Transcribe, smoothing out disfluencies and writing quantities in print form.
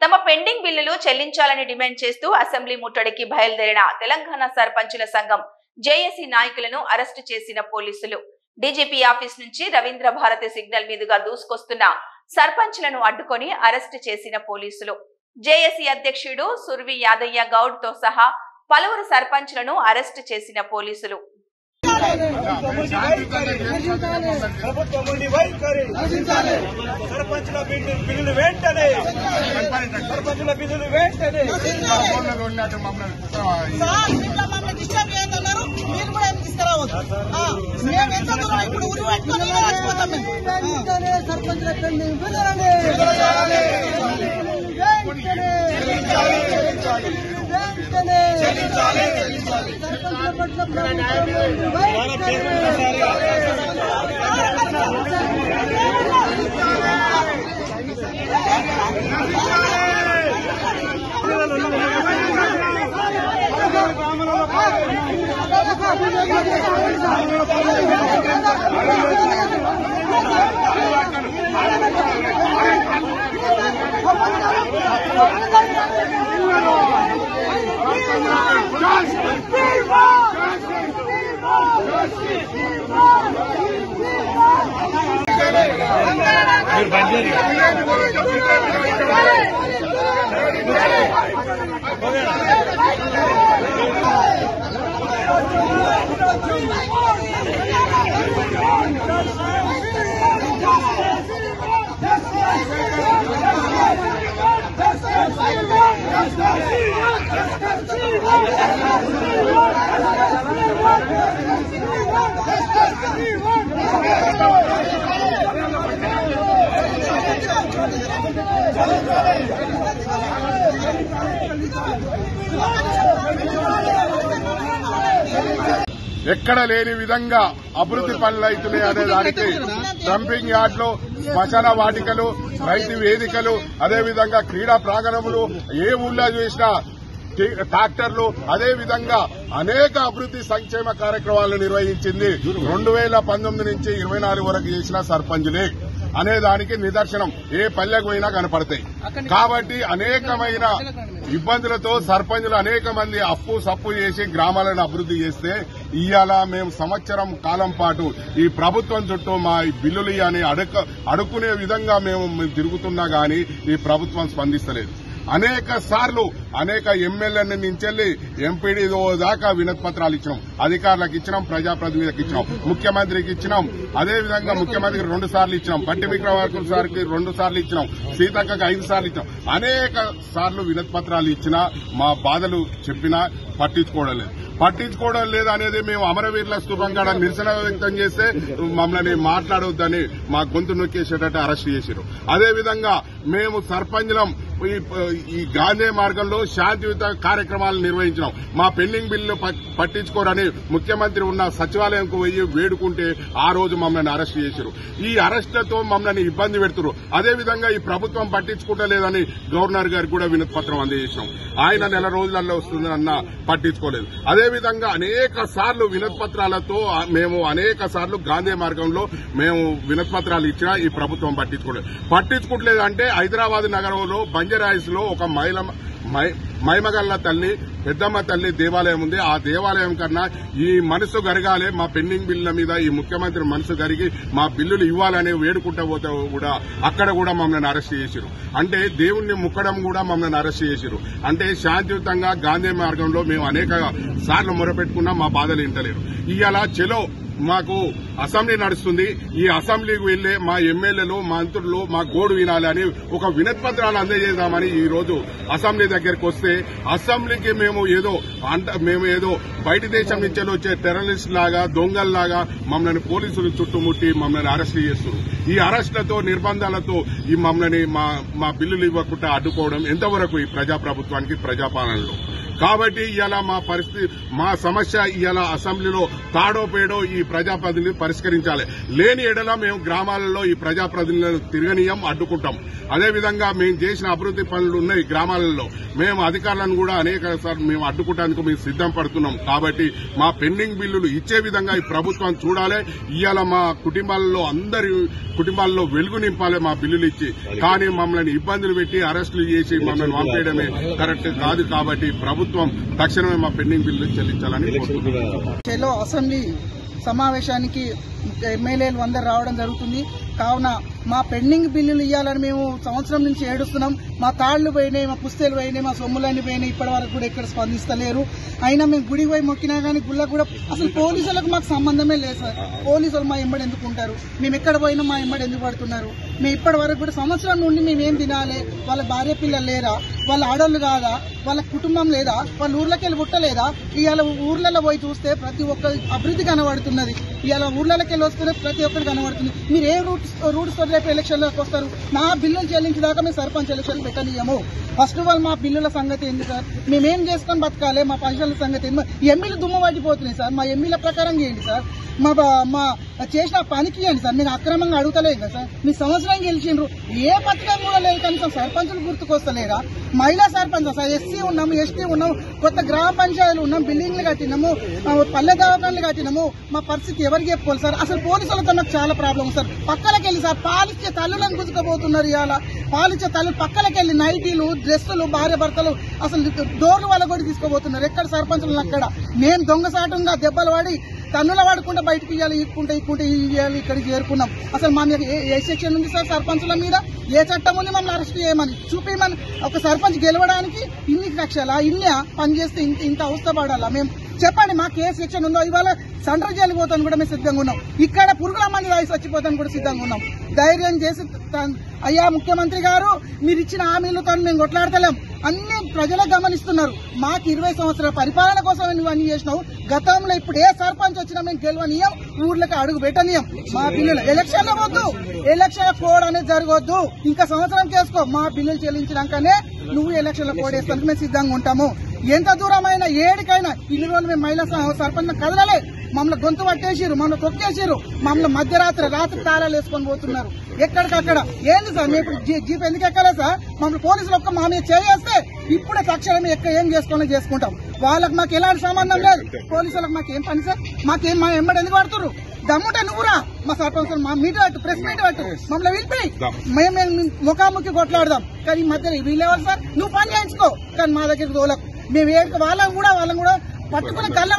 తమ పెండింగ్ బిల్లులు చెల్లించాలని డిమాండ్ చేస్తూ అసెంబ్లీ ముట్టడికి బయలుదేరిన తెలంగాణ సర్పంచుల సంఘం జేఏసీ నాయకులను అరెస్టు చేసిన పోలీసులు. డీజీపీ ఆఫీస్ నుంచి రవీంద్ర భారతి సిగ్నల్ మీదుగా దూసుకొస్తున్న సర్పంచులను అడ్డుకొని అరెస్టు చేసిన పోలీసులు. జేఏసీ అధ్యక్షుడు సుర్వి యాదయ్య గౌడ్ తో సహా పలువురు సర్పంచులను అరెస్టు చేసిన పోలీసులు. ఎక్కడ లేని విధంగా అభివృద్ది పనులు అవుతున్నాయి అనే దానికి డంపింగ్ యార్డ్లు, శ్మశాన వాటికలు, రైతు వేదికలు, అదేవిధంగా క్రీడా ప్రాంగణములు, ఏ ఊళ్ళో చూసినా ట్రాక్టర్లు, అదేవిధంగా అనేక అభివృద్ది సంక్షేమ కార్యక్రమాలు నిర్వహించింది 2019 నుంచి 24 వరకు చేసిన సర్పంచులే అనే దానికి నిదర్శనం ఏ పల్లెకు పోయినా కనపడతాయి. కాబట్టి అనేకమైన ఇబ్బందులతో సర్పంచులు అనేక మంది అప్పు సప్పు చేసి గ్రామాలను అభివృద్ది చేస్తే ఇవాళ మేము సంవత్సరం కాలం పాటు ఈ ప్రభుత్వం చుట్టూ మా బిల్లులు అని అడుక్కునే విధంగా మేము తిరుగుతున్నా గానీ ఈ ప్రభుత్వం స్పందిస్తలేదు. అనేక సార్లు అనేక ఎమ్మెల్యేల నుంచి ఎంపీడీఓ దాకా వినతి పత్రాలు ఇచ్చినాం, అధికారులకు ఇచ్చినాం, ప్రజాప్రతినిధులకు ఇచ్చినాం, ముఖ్యమంత్రికి ఇచ్చినాం. అదేవిధంగా ముఖ్యమంత్రికి 2 సార్లు ఇచ్చినాం, పట్టి విక్రమార్కుల సార్కి 2 సార్లు ఇచ్చినాం, సీతక్కకు 5 సార్లు ఇచ్చినాం. అనేక సార్లు వినతి పత్రాలు ఇచ్చినా మా బాధలు చెప్పినా పట్టించుకోవడం లేదు అనేది మేము అమరవీరుల స్తూపం కాడ నిరసన వ్యక్తం చేస్తే మమ్మల్ని మాట్లాడొద్దని మా గొంతు నొక్కేసేటట్టు అరెస్ట్ చేశారు. అదేవిధంగా మేము సర్పంచులం ఈ గాంధీ మార్గంలో శాంతియుత కార్యక్రమాలు నిర్వహించినాం. మా పెండింగ్ బిల్లు పట్టించుకోరని ముఖ్యమంత్రి ఉన్న సచివాలయంకు పోయి వేడుకుంటే ఆ రోజు మమ్మల్ని అరెస్ట్ చేశారు. ఈ అరెస్టులతో మమ్మల్ని ఇబ్బంది పెడుతున్నారు. అదేవిధంగా ఈ ప్రభుత్వం పట్టించుకోవట్లేదని గవర్నర్ గారికి కూడా వినతి పత్రం అందజేసినాం. ఆయన నెల రోజులలో వస్తుందన్న పట్టించుకోలేదు. అదేవిధంగా అనేక సార్లు వినతి పత్రాలతో మేము అనేక సార్లు గాంధీ మార్గంలో మేము వినతి పత్రాలు ఇచ్చినా ఈ ప్రభుత్వం పట్టించుకోవట్లేదు. అంటే హైదరాబాద్ నగరంలో బంజరాయిస్ లో ఒక మైమగల్ల తల్లి, పెద్దమ్మ తల్లి దేవాలయం ఉంది. ఆ దేవాలయం కన్నా ఈ మనసు గరగాలి, మా పెండింగ్ బిల్లుల మీద ఈ ముఖ్యమంత్రి మనసు గరిగి మా బిల్లులు ఇవ్వాలని వేడుకుంటా పోతే కూడా అక్కడ కూడా మమ్మల్ని అరెస్ట్ చేశారు. అంటే దేవుణ్ణి ముక్కడం కూడా మమ్మల్ని అరెస్ట్ చేశారు. అంటే శాంతియుతంగా గాంధీ మార్గంలో మేము అనేక సార్లు మొరపెట్టుకున్నా మా బాధలు వింటలేరు. ఇవాళ చెలో మాకు అసెంబ్లీ నడుస్తుంది, ఈ అసెంబ్లీకి వెళ్లే మా ఎమ్మెల్యేలు, మంత్రులు మా గోడు వినాలని ఒక వినతి పత్రాలు అందజేద్దామని ఈ రోజు అసెంబ్లీ దగ్గరికి వస్తే అసెంబ్లీకి మేము ఏదో బయట దేశం నుంచి వచ్చే టెర్రరిస్ట్ లాగా, దొంగల్లాగా మమ్మల్ని పోలీసులు చుట్టుముట్టి మమ్మల్ని అరెస్ట్ చేస్తున్నారు. ఈ అరెస్టులతో, నిర్బంధాలతో ఈ మమ్మల్ని మా బిల్లులు ఇవ్వకుండా అడ్డుకోవడం ఎంతవరకు ఈ ప్రజాప్రభుత్వానికి, ప్రజాపాలనలో కాబట్టి ఇవాళ మా పరిస్థితి, మా సమస్య ఇవాళ అసెంబ్లీలో తాడో పేడో ఈ ప్రజాప్రతినిధులు పరిష్కరించాలి. లేని ఎడల మేము గ్రామాలలో ఈ ప్రజాప్రతినిధులను తిరగనీయం, అడ్డుకుంటాం. అదేవిధంగా మేము చేసిన అభివృద్ది పనులు ఉన్నాయి గ్రామాలలో, మేము అధికారులను కూడా అనేక సార్లు మేము అడ్డుకోవడానికి మేము సిద్దం పడుతున్నాం. కాబట్టి మా పెండింగ్ బిల్లులు ఇచ్చే విధంగా ఈ ప్రభుత్వం చూడాలి. ఇవాళ మా కుటుంబాల్లో అందరి కుటుంబాల్లో వెలుగు నింపాలి మా బిల్లులు ఇచ్చి. కానీ మమ్మల్ని ఇబ్బందులు పెట్టి అరెస్టులు చేసి మమ్మల్ని పంపేయడమే కరెక్ట్ కాదు. కాబట్టి ప్రభుత్వం తక్షణమే మా పెండింగ్ బిల్లులు చెల్లించాలని కోరుతున్నాం. అసెంబ్లీ సమావేశానికి ఎమ్మెల్యేలు అందరు రావడం జరుగుతుంది. కావున మా పెండింగ్ బిల్లులు ఇవ్వాలని మేము సంవత్సరం నుంచి ఏడుస్తున్నాం. మా తాళ్లు పోయినాయి, మా పుస్తేలు పోయినాయి, మా సొమ్ములన్నీ పోయినాయి. ఇప్పటి వరకు కూడా ఎక్కడ స్పందిస్తలేరు. అయినా మేము గుడికి పోయి మొక్కినా కానీ గుళ్ళ కూడా అసలు పోలీసులకు మాకు సంబంధమే లేదు సార్. పోలీసులు మా ఎంబడి ఎందుకు ఉంటారు? మేము ఎక్కడ పోయినా మా ఎంబడి ఎందుకు పడుతున్నారు? మేము ఇప్పటి వరకు కూడా సంవత్సరం నుండి మేమేం తినాలి? వాళ్ళ భార్య పిల్లలు లేరా? వాళ్ళ ఆడోళ్ళు కాదా? వాళ్ళ కుటుంబం లేదా? వాళ్ళ ఊర్లోకి వెళ్ళి పుట్టలేదా? ఇవాళ ఊర్లలో పోయి చూస్తే ప్రతి ఒక్క అభివృద్ధి కనబడుతున్నది. ఇవాళ ఊర్లలోకి వెళ్ళి వస్తే ప్రతి ఒక్కరు కనబడుతుంది. మీరు ఏ రూట్స్ రేపు ఎలక్షన్లోకి వస్తారు? నా బిల్లులు చెల్లించేదాకా మేము సర్పంచ్ ఎలక్షన్ పెట్టనీయము. ఫస్ట్ ఆఫ్ ఆల్ మా బిల్లుల సంగతి ఏంది సార్? మేమేం చేసుకొని బతకాలి? మా పెన్షన్ల సంగతి ఏంది? ఎమ్మెల్యేలు దుమ్ము పట్టిపోతున్నాయి సార్. మా ఎమ్మెల్యేల ప్రకారం చేయండి సార్. మా చేసిన పనికి ఇవ్వండి సార్. మీరు అక్రమంగా అడుగుతలేదు కదా సార్. మీ సంవత్సరం గెలిచిండ్రు, ఏ పథకం కూడా లేదు. కనీసం సర్పంచులు గుర్తుకొస్తలేరా? మహిళా సర్పంచ్ సార్, ఎస్సీ ఉన్నాము, ఎస్టీ ఉన్నాము, కొత్త గ్రామ పంచాయతీలు ఉన్నాం, బిల్డింగ్లు కట్టినాము, పల్లె దవాఖాన్లు కట్టినాము. మా పరిస్థితి ఎవరికి చెప్పుకోవాలి సార్? అసలు పోలీసులతో నాకు చాలా ప్రాబ్లం సార్. పక్కలకి వెళ్ళి సార్ పాలిచ్చే తల్లులను గుంజుకోబోతున్నారు. ఇవాళ పాలిచ్చే తల్లు పక్కలకి వెళ్ళి నైటీలు, డ్రెస్సులు, భార్య భర్తలు అసలు డోర్లు వాళ్ళ కూడా తీసుకోబోతున్నారు. ఎక్కడ సర్పంచులు అక్కడ మేము దొంగసాటంగా దెబ్బలు పడి తన్నుల వాడుకుంటే బయటకు ఇవ్వాలి, ఇక్కుంటే ఇవ్వాలి, ఇక్కడికి చేరుకున్నాం. అసలు మా మీద ఏ సెక్షన్ ఉంది సార్? సర్పంచుల మీద ఏ చట్టం ఉంది మమ్మల్ని అరెస్ట్ చేయమని చూపించమని? ఒక సర్పంచ్ గెలవడానికి ఇన్ని కక్షలా, ఇన్ని పనిచేస్తే ఇంత అవస్థ పడాలా? మేము చెప్పండి, మాకు ఏ సెక్షన్ ఉందో. ఇవాళ సెంట్రల్ జైలు పోతాను కూడా మేము సిద్ధంగా ఉన్నాం. ఇక్కడ పురుగుల మంది రాయి చచ్చిపోతాను కూడా సిద్ధంగా ఉన్నాం. ధైర్యం చేసి అయ్యా ముఖ్యమంత్రి గారు, మీరు ఇచ్చిన హామీలతో మేము కొట్లాడతలేం. అన్ని ప్రజలే గమనిస్తున్నారు. మాకు 20 సంవత్సరాల పరిపాలన కోసం నువ్వు అన్ని చేసినావు. గతంలో ఇప్పుడు ఏ సర్పంచ్ వచ్చినా మేము గెలవనీయం, ఊర్లకు అడుగు పెట్టనీయం. మా బిల్లులు ఎలక్షన్ వద్దు, ఎలక్షన్ కోడ్ అనేది జరగొద్దు. ఇంకా సంవత్సరం చేసుకో. మా బిల్లులు చెల్లించినాకనే నువ్వు ఎలక్షన్ కోడ్ వేస్తానికి మేము సిద్ధంగా ఉంటాము. ఎంత దూరమైనా ఏడికైనా. ఇన్ని రోజులు మేము మహిళా సర్పంచ్ కదలలే. మమ్మల్ని గొంతు పట్టేసిరు, మమ్మల్ని తొక్కేసిరు, మమ్మల్ని మధ్యరాత్రి తాళాలు వేసుకొని పోతున్నారు ఎక్కడికక్కడ. ఏంది సార్ మేము ఇప్పుడు జీప్ ఎందుకు ఎక్కాలి సార్? మమ్మల్ని పోలీసులు ఒక్క మా మీద చేస్తే ఇప్పుడే తక్షణం ఏం చేసుకుంటాం. వాళ్ళకి మాకు ఎలాంటి సంబంధం లేదు. పోలీసులకు మాకేం పని సార్? మాకేం మా ఎంబడి ఎందుకు పడుతున్నారు? దమ్ముంటే నువ్వురా మా సర్పంచ్, మా మీట్ పెట్టు, ప్రెస్ మీట్ పెట్టు, మమ్మల్ని పిలిపి మేము ముఖాముఖి కొట్లాడదాం. కానీ ఈ మధ్య వీళ్ళెవరు సార్? నువ్వు పని చేయించుకో, కానీ మా దగ్గరికి తోలకు. మేము వాళ్ళని కూడా పట్టుకుని కళ్ళ